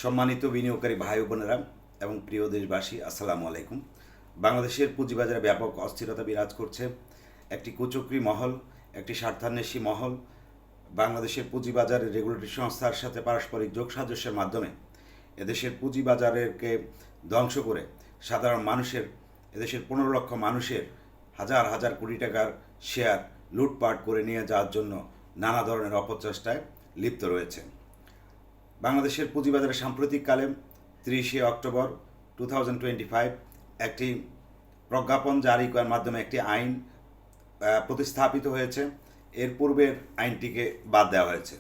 সম্মানিত বিনিয়োগকারী ভাই বোনেরা এবং প্রিয় দেশবাসী, আসসালামু আলাইকুম। বাংলাদেশের পুঁজিবাজারে ব্যাপক অস্থিরতা বিরাজ করছে। একটি কুচক্রী মহল, একটি স্বার্থান্বেষী মহল বাংলাদেশের পুঁজিবাজারের রেগুলেটরি সংস্থার সাথে পারস্পরিক যোগসাজস্যের মাধ্যমে এদেশের পুঁজিবাজারকে ধ্বংস করে সাধারণ মানুষের, এদেশের 15 লক্ষ মানুষের হাজার হাজার কোটি টাকার শেয়ার লুটপাট করে নিয়ে যাওয়ার জন্য নানা ধরনের অপচেষ্টায় লিপ্ত রয়েছে। বাংলাদেশের পুঁজিবাজারে সাম্প্রতিককালে 30 অক্টোবর 2025 একটি প্রজ্ঞাপন জারি করার মাধ্যমে একটি আইন প্রতিস্থাপিত হয়েছে। এর পূর্বের আইনটিকে বাদ দেওয়া হয়েছে।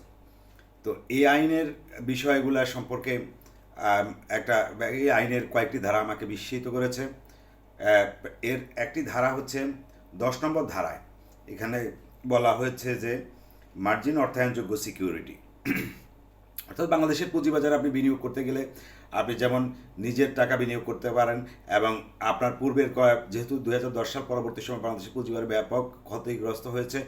তো এই আইনের বিষয়গুলো সম্পর্কে এই আইনের কয়েকটি ধারা আমাকে বিস্মিত করেছে। এর একটি ধারা হচ্ছে 10 নম্বর ধারায়। এখানে বলা হয়েছে যে মার্জিন অর্থায়নযোগ্য সিকিউরিটি, অর্থাৎ বাংলাদেশের পুঁজিবাজারে আপনি বিনিয়োগ করতে গেলে আপনি যেমন নিজের টাকা বিনিয়োগ করতে পারেন এবং আপনার পূর্বের যেহেতু 2010 সাল পরবর্তী সময় বাংলাদেশের পুঁজিবাজার ব্যাপক ক্ষতিগ্রস্ত হয়েছে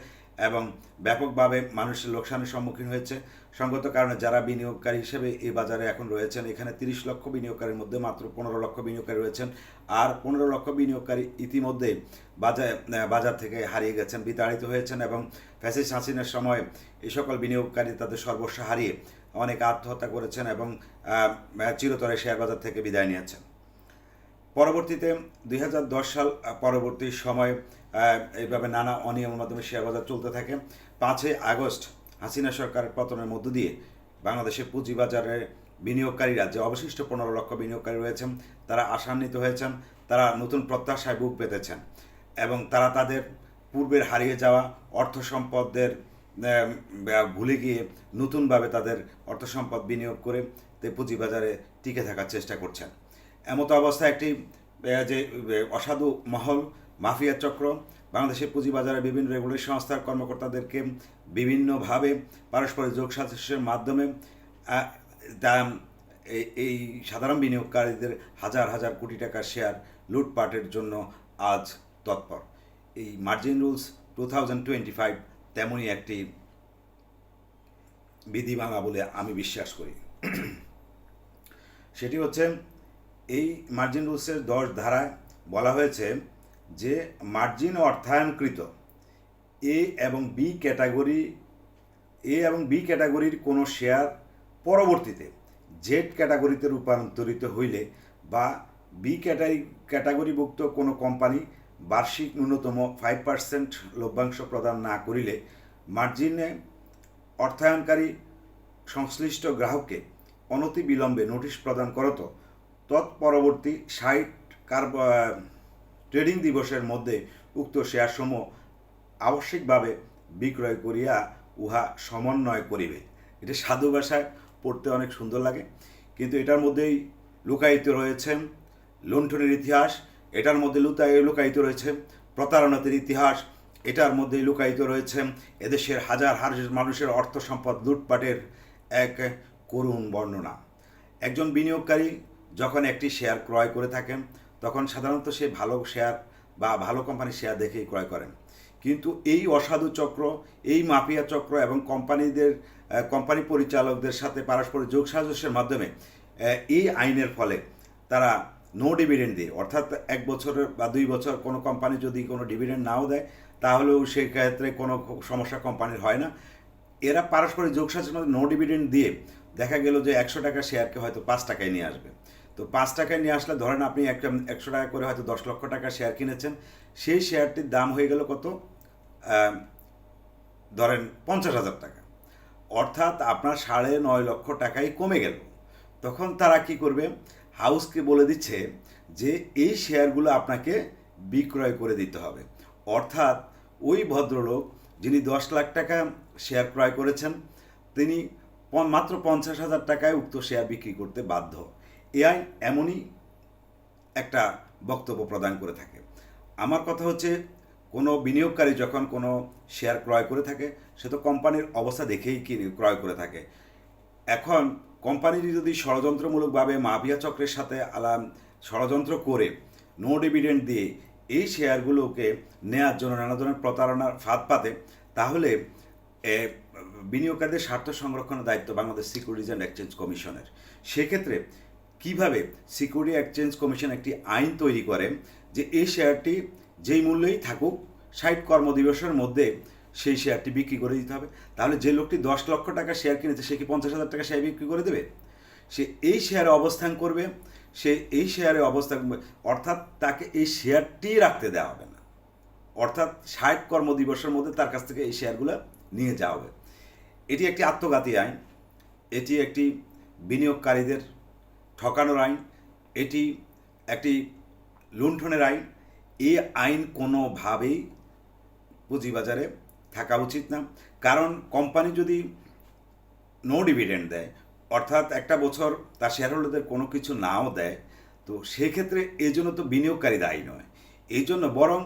এবং ব্যাপকভাবে মানুষের লোকসানের সম্মুখীন হয়েছে। সঙ্গত কারণে যারা বিনিয়োগকারী হিসেবে এই বাজারে এখন রয়েছেন, এখানে 30 লক্ষ বিনিয়োগকারীর মধ্যে মাত্র 15 লক্ষ বিনিয়োগকারী রয়েছেন। আর 15 লক্ষ বিনিয়োগকারী ইতিমধ্যে বাজার থেকে হারিয়ে গেছেন, বিতাড়িত হয়েছেন এবং ফ্যাসিস্ট হাসিনার সময় এই সকল বিনিয়োগকারী তাদের সর্বস্ব হারিয়ে অনেক আত্মহত্যা করেছেন এবং চিরতরে শেয়ার বাজার থেকে বিদায় নিয়েছেন। পরবর্তীতে 2010 সাল পরবর্তী সময় এইভাবে নানা অনিয়মের মাধ্যমে শেয়ার বাজার চলতে থাকে। 5ই আগস্ট হাসিনা সরকারের পতনের মধ্য দিয়ে বাংলাদেশের পুঁজিবাজারের বিনিয়োগকারীরা, যে অবশিষ্ট 15 লক্ষ বিনিয়োগকারী রয়েছেন, তারা আশান্বিত হয়েছেন, তারা নতুন প্রত্যাশায় বুক পেতেছেন এবং তারা তাদের পূর্বের হারিয়ে যাওয়া অর্থ সম্পদের ভুলে গিয়ে নতুনভাবে তাদের অর্থ সম্পদ বিনিয়োগ করে পুঁজিবাজারে টিকে থাকার চেষ্টা করছেন। এমতো অবস্থায় একটি যে অসাধু মহল, মাফিয়া চক্র বাংলাদেশের পুঁজিবাজারের বিভিন্ন রেগুলেটরি সংস্থার কর্মকর্তাদেরকে বিভিন্নভাবে পারস্পরিক যোগসাজস্যের মাধ্যমে এই সাধারণ বিনিয়োগকারীদের হাজার হাজার কোটি টাকার শেয়ার লুটপাটের জন্য আজ তৎপর। এই মার্জিন রুলস 2025 তেমনই একটি বিধিমালা বলে আমি বিশ্বাস করি। সেটি হচ্ছে, এই মার্জিন রুলসের 10 ধারায় বলা হয়েছে যে মার্জিন অর্থায়নকৃত এ এবং বি ক্যাটাগরির কোনো শেয়ার পরবর্তীতে জেড ক্যাটাগরিতে রূপান্তরিত হইলে বা বি ক্যাটাগরিভুক্ত কোনো কোম্পানি বার্ষিক ন্যূনতম 5% লভ্যাংশ প্রদান না করিলে মার্জিনে অর্থায়নকারী সংশ্লিষ্ট গ্রাহককে অনতিবিলম্বে নোটিশ প্রদান করত তৎপরবর্তী 60 ট্রেডিং দিবসের মধ্যে উক্ত শেয়ারসমূহ আবশ্যিকভাবে বিক্রয় করিয়া উহা সমন্বয় করিবে। এটা সাধু ভাষায় পড়তে অনেক সুন্দর লাগে, কিন্তু এটার মধ্যেই লুকায়িত রয়েছে লুণ্ঠনের ইতিহাস, এটার মধ্যে লুকায়িত রয়েছে প্রতারণার ইতিহাস, এটার মধ্যে লুকায়িত রয়েছে এদেশের হাজার হাজার মানুষের অর্থ সম্পদ লুটপাটের এক করুণ বর্ণনা। একজন বিনিয়োগকারী যখন একটি শেয়ার ক্রয় করে থাকেন, তখন সাধারণত সে ভালো শেয়ার বা ভালো কোম্পানির শেয়ার দেখেই ক্রয় করেন। কিন্তু এই অসাধু চক্র, এই মাফিয়া চক্র এবং কোম্পানি পরিচালকদের সাথে পারস্পরিক যোগসাজস্যের মাধ্যমে এই আইনের ফলে তারা নো ডিভিডেন্ড দিয়ে, অর্থাৎ 1 বছরের বা 2 বছর কোনো কোম্পানি যদি কোনো ডিভিডেন্ড নাও দেয়, তাহলেও সেই ক্ষেত্রে কোনো সমস্যা কোম্পানির হয় না। এরা পারস্পরিক যোগসাজস্যের মধ্যে নো ডিভিডেন্ড দিয়ে দেখা গেল যে 100 টাকা শেয়ারকে হয়তো 5 টাকায় নিয়ে আসবে। তো 5 টাকায় নিয়ে আসলে ধরেন আপনি একটা 100 টাকা করে হয়তো 10 লক্ষ টাকা শেয়ার কিনেছেন, সেই শেয়ারটির দাম হয়ে গেল কত, ধরেন 50,000 টাকা, অর্থাৎ আপনার 9.5 লক্ষ টাকাই কমে গেল। তখন তারা কি করবে, হাউসকে বলে দিচ্ছে যে এই শেয়ারগুলো আপনাকে বিক্রয় করে দিতে হবে। অর্থাৎ ওই ভদ্রলোক যিনি 10 লাখ টাকা শেয়ার ক্রয় করেছেন, তিনি মাত্র 50,000 টাকায় উক্ত শেয়ার বিক্রি করতে বাধ্য। এই আইন এমনই একটা বক্তব্য প্রদান করে থাকে। আমার কথা হচ্ছে, কোনো বিনিয়োগকারী যখন কোনো শেয়ার ক্রয় করে থাকে, সে তো কোম্পানির অবস্থা দেখেই ক্রয় করে থাকে। এখন কোম্পানিটি যদি ষড়যন্ত্রমূলকভাবে মাফিয়া চক্রের সাথে ষড়যন্ত্র করে নো ডিভিডেন্ড দিয়ে এই শেয়ারগুলোকে নেওয়ার জন্য নানা ধরনের প্রতারণার ফাঁদ পাতে, তাহলে বিনিয়োগকারীদের স্বার্থ সংরক্ষণের দায়িত্ব বাংলাদেশ সিকিউরিটিজ অ্যান্ড এক্সচেঞ্জ কমিশনের। সেক্ষেত্রে কিভাবে সিকিউরিটি এক্সচেঞ্জ কমিশন একটি আইন তৈরি করে যে এই শেয়ারটি যেই মূল্যেই থাকুক 60 কর্মদিবসের মধ্যে সেই শেয়ারটি বিক্রি করে দিতে হবে। তাহলে যে লোকটি 10 লক্ষ টাকা শেয়ার কিনেছে সে কি 50,000 টাকা শেয়ার বিক্রি করে দেবে? সে এই শেয়ারে অবস্থান করবে, সে এই শেয়ারে অবস্থান, অর্থাৎ তাকে এই শেয়ারটি রাখতে দেওয়া হবে না, অর্থাৎ 60 কর্মদিবসের মধ্যে তার কাছ থেকে এই শেয়ারগুলো নিয়ে যাওয়া হবে। এটি একটি আত্মঘাতী আইন, এটি একটি বিনিয়োগকারীদের ঠকানোর আইন, এটি একটি লুণ্ঠনের আইন। এই আইন কোনোভাবেই পুঁজিবাজারে থাকা উচিত না। কারণ কোম্পানি যদি নো ডিভিডেন্ড দেয়, অর্থাৎ একটা বছর তার শেয়ার হোল্ডারদের কোনো কিছু নাও দেয়, তো সেক্ষেত্রে এই জন্য তো বিনিয়োগকারী দায়ী নয়। এই জন্য বরং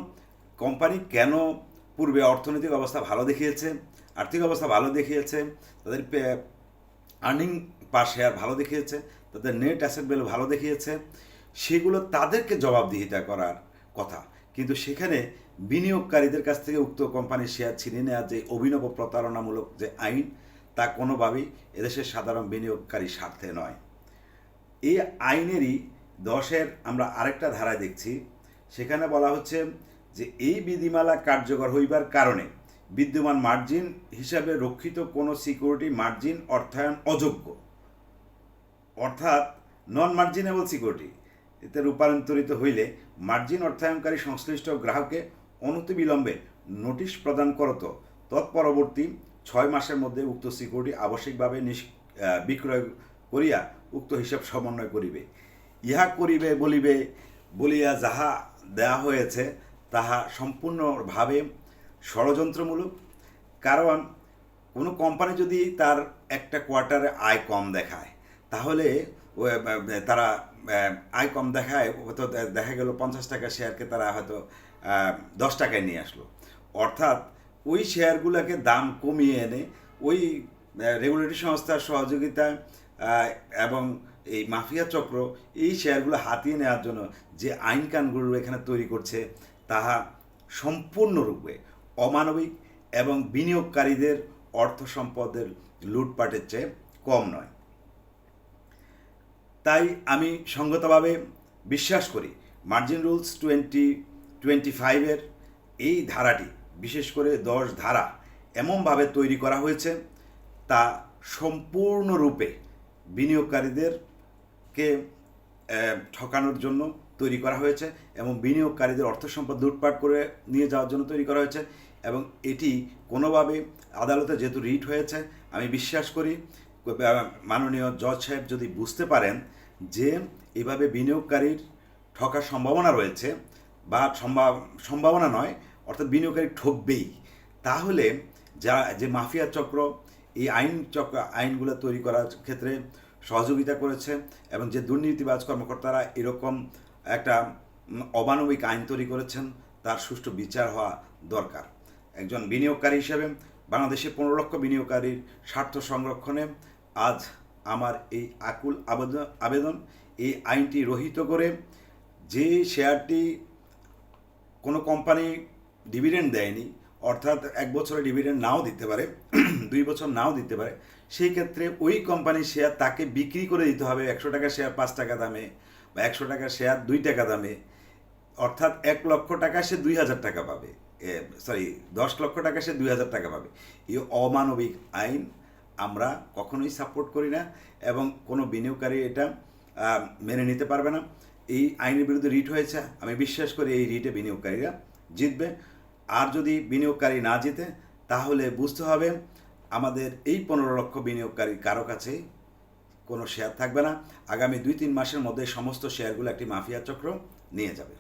কোম্পানি কেন পূর্বে অর্থনৈতিক অবস্থা ভালো দেখিয়েছে, আর্থিক অবস্থা ভালো দেখিয়েছে, তাদের আর্নিং পার শেয়ার ভালো দেখিয়েছে, তাদের নেট অ্যাসেট ভ্যালু ভালো দেখিয়েছে, সেগুলো তাদেরকে জবাবদিহিতা করার কথা। কিন্তু সেখানে বিনিয়োগকারীদের কাছ থেকে উক্ত কোম্পানির শেয়ার ছিনিয়ে নেওয়ার যে অভিনব প্রতারণামূলক যে আইন, তা কোনোভাবেই এদেশের সাধারণ বিনিয়োগকারী স্বার্থে নয়। এই আইনেরই 10-এর আমরা আরেকটা ধারায় দেখছি, সেখানে বলা হচ্ছে যে এই বিধিমালা কার্যকর হইবার কারণে বিদ্যমান মার্জিন হিসাবে রক্ষিত কোনো সিকিউরিটি মার্জিন অর্থায়ন অযোগ্য, অর্থাৎ নন মার্জিনেবল সিকিউরিটি এতে রূপান্তরিত হইলে মার্জিন অর্থায়নকারী সংশ্লিষ্ট গ্রাহককে অনতিবিলম্বে নোটিশ প্রদান করত তৎপরবর্তী 6 মাসের মধ্যে উক্ত সিকিউরিটি আবশ্যিকভাবে বিক্রয় করিয়া উক্ত হিসাব সমন্বয় করিবে। ইহা করিবে বলিয়া যাহা দেয়া হয়েছে তাহা সম্পূর্ণভাবে ষড়যন্ত্রমূলক। কারণ কোনো কোম্পানি যদি তার একটা কোয়ার্টারে আয় কম দেখায়, তাহলে তারা আয় কম দেখায়, হয়তো দেখা গেল 50 টাকা শেয়ারকে তারা হয়তো 10 টাকায় নিয়ে আসলো, অর্থাৎ ওই শেয়ারগুলোকে দাম কমিয়ে এনে ওই রেগুলেটরি সংস্থার সহযোগিতায় এবং এই মাফিয়া চক্র এই শেয়ারগুলো হাতিয়ে নেওয়ার জন্য যে আইন কানুনগুলো এখানে তৈরি করছে, তাহা সম্পূর্ণরূপে অমানবিক এবং বিনিয়োগকারীদের অর্থ সম্পদের লুটপাটের চেয়ে কম নয়। তাই আমি সঙ্গতভাবে বিশ্বাস করি মার্জিন রুলস 2025-এর এই ধারাটি, বিশেষ করে 10 ধারা এমনভাবে তৈরি করা হয়েছে তা সম্পূর্ণরূপে বিনিয়োগকারীদেরকে ঠকানোর জন্য তৈরি করা হয়েছে এবং বিনিয়োগকারীদের অর্থ সম্পদ লুটপাট করে নিয়ে যাওয়ার জন্য তৈরি করা হয়েছে। এবং এটি কোনোভাবে আদালতে যেহেতু রিট হয়েছে, আমি বিশ্বাস করি মাননীয় জজ সাহেব যদি বুঝতে পারেন যে এভাবে বিনিয়োগকারীর ঠকার সম্ভাবনা রয়েছে, বা সম্ভাবনা নয়, অর্থাৎ বিনিয়োগকারী ঠকবেই, তাহলে যে মাফিয়া চক্র এই আইনগুলো তৈরি করার ক্ষেত্রে সহযোগিতা করেছে এবং যে দুর্নীতিবাজ কর্মকর্তারা এরকম একটা অমানবিক আইন তৈরি করেছেন, তার সুষ্ঠু বিচার হওয়া দরকার। একজন বিনিয়োগকারী হিসেবে বাংলাদেশে 15 লক্ষ বিনিয়োগকারীর স্বার্থ সংরক্ষণে আজ আমার এই আকুল আবেদন, এই আইনটি রহিত করে যে শেয়ারটি কোনো কোম্পানি ডিভিডেন্ড দেয়নি, অর্থাৎ 1 বছরে ডিভিডেন্ড নাও দিতে পারে, 2 বছর নাও দিতে পারে, সেই ক্ষেত্রে ওই কোম্পানির শেয়ার তাকে বিক্রি করে দিতে হবে 100 টাকা শেয়ার 5 টাকা দামে, বা 100 টাকা শেয়ার 2 টাকা দামে, অর্থাৎ 1 লক্ষ টাকা সে 2,000 টাকা পাবে, 10 লক্ষ টাকা সে 2,000 টাকা পাবে। এই অমানবিক আইন আমরা কখনোই সাপোর্ট করি না এবং কোনো বিনিয়োগকারী এটা মেনে নিতে পারবে না। এই আইনের বিরুদ্ধে রিট হয়েছে, আমি বিশ্বাস করি এই রিটে বিনিয়োগকারীরা জিতবে। আর যদি বিনিয়োগকারী না জিতে, তাহলে বুঝতে হবে আমাদের এই 15 লক্ষ বিনিয়োগকারী কারো কাছেই কোনো শেয়ার থাকবে না। আগামী 2-3 মাসের মধ্যে সমস্ত শেয়ারগুলো একটি মাফিয়া চক্র নিয়ে যাবে।